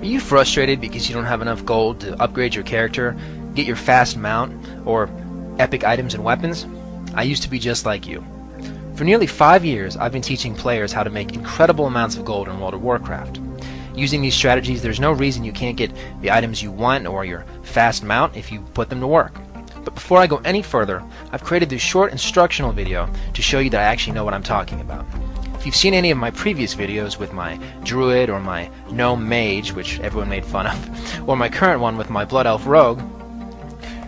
Are you frustrated because you don't have enough gold to upgrade your character, get your fast mount, or epic items and weapons? I used to be just like you. For nearly 5 years, I've been teaching players how to make incredible amounts of gold in World of Warcraft. Using these strategies, there's no reason you can't get the items you want or your fast mount if you put them to work. But before I go any further, I've created this short instructional video to show you that I actually know what I'm talking about. If you've seen any of my previous videos with my druid or my gnome mage, which everyone made fun of, or my current one with my blood elf rogue,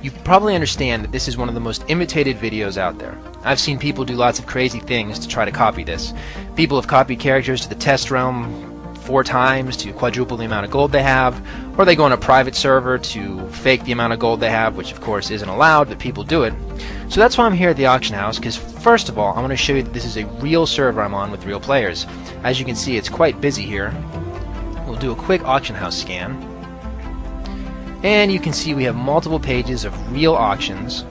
you probably understand that this is one of the most imitated videos out there. I've seen people do lots of crazy things to try to copy this. People have copied characters to the test realm 4 times to quadruple the amount of gold they have, or they go on a private server to fake the amount of gold they have, which of course isn't allowed, but people do it. So that's why I'm here at the auction house, because first of all I want to show you that this is a real server I'm on with real players. As you can see, it's quite busy here. We'll do a quick auction house scan, and you can see we have multiple pages of real auctions.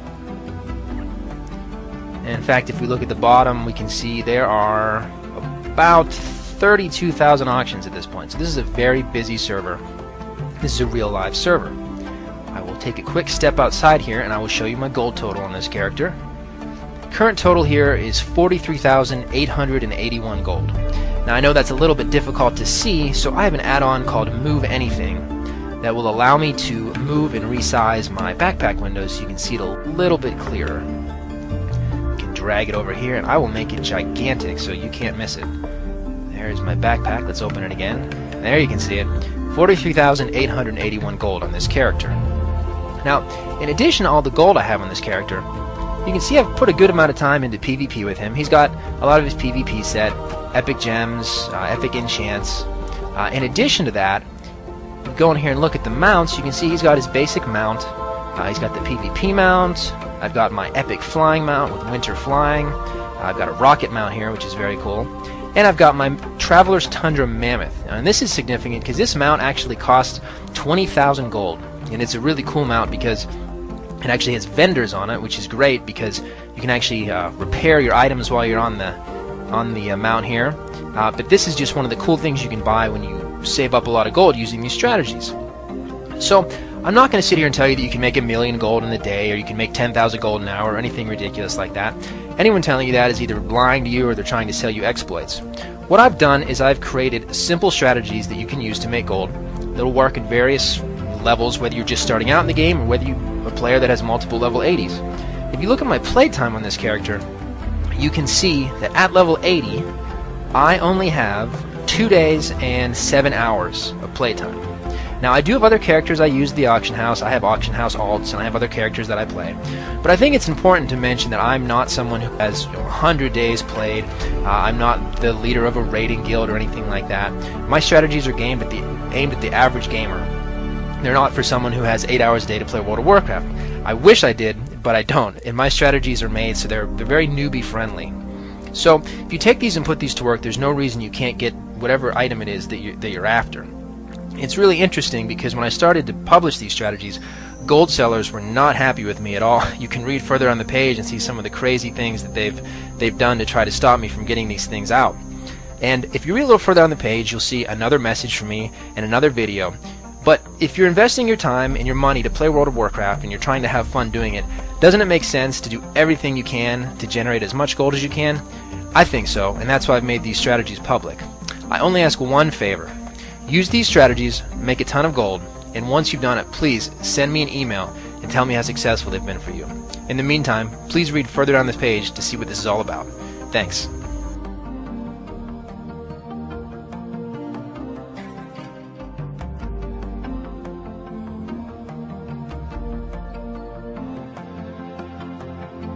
And in fact, if we look at the bottom, we can see there are about 32,000 auctions at this point. So this is a very busy server. This is a real live server. I will take a quick step outside here and I will show you my gold total on this character. Current total here is 43,881 gold. Now I know that's a little bit difficult to see, so I have an add-on called Move Anything that will allow me to move and resize my backpack windows so you can see it a little bit clearer. You can drag it over here and I will make it gigantic so you can't miss it. There's my backpack. Let's open it again. There you can see it. 43,881 gold on this character. Now, in addition to all the gold I have on this character, you can see I've put a good amount of time into PvP with him. He's got a lot of his PvP set, epic gems, epic enchants. In addition to that, if we go in here and look at the mounts, you can see he's got his basic mount. He's got the PvP mount. I've got my epic flying mount with winter flying. I've got a rocket mount here, which is very cool. And I've got my Traveler's Tundra Mammoth. And this is significant because this mount actually costs 20,000 gold. And it's a really cool mount because it actually has vendors on it, which is great because you can actually repair your items while you're on the mount here. But this is just one of the cool things you can buy when you save up a lot of gold using these strategies. So I'm not going to sit here and tell you that you can make 1,000,000 gold in a day or you can make 10,000 gold an hour or anything ridiculous like that. Anyone telling you that is either lying to you or they're trying to sell you exploits. What I've done is I've created simple strategies that you can use to make gold that will work in various levels, whether you're just starting out in the game or whether you're a player that has multiple level 80s. If you look at my playtime on this character, you can see that at level 80 I only have 2 days and 7 hours of playtime. Now I do have other characters I use at the auction house. I have auction house alts and I have other characters that I play. But I think it's important to mention that I'm not someone who has 100 days played. I'm not the leader of a raiding guild or anything like that. My strategies are aimed at the average gamer. They're not for someone who has 8 hours a day to play World of Warcraft. I wish I did, but I don't. And my strategies are made so they're very newbie friendly. So if you take these and put these to work, there's no reason you can't get whatever item it is that you're after. It's really interesting because when I started to publish these strategies, gold sellers were not happy with me at all. You can read further on the page and see some of the crazy things that they've done to try to stop me from getting these things out. And if you read a little further on the page, you'll see another message from me and another video. But if you're investing your time and your money to play World of Warcraft and you're trying to have fun doing it, doesn't it make sense to do everything you can to generate as much gold as you can? I think so, and that's why I've made these strategies public. I only ask one favor. Use these strategies, make a ton of gold, and once you've done it, please send me an email and tell me how successful they've been for you. In the meantime, please read further down this page to see what this is all about. Thanks.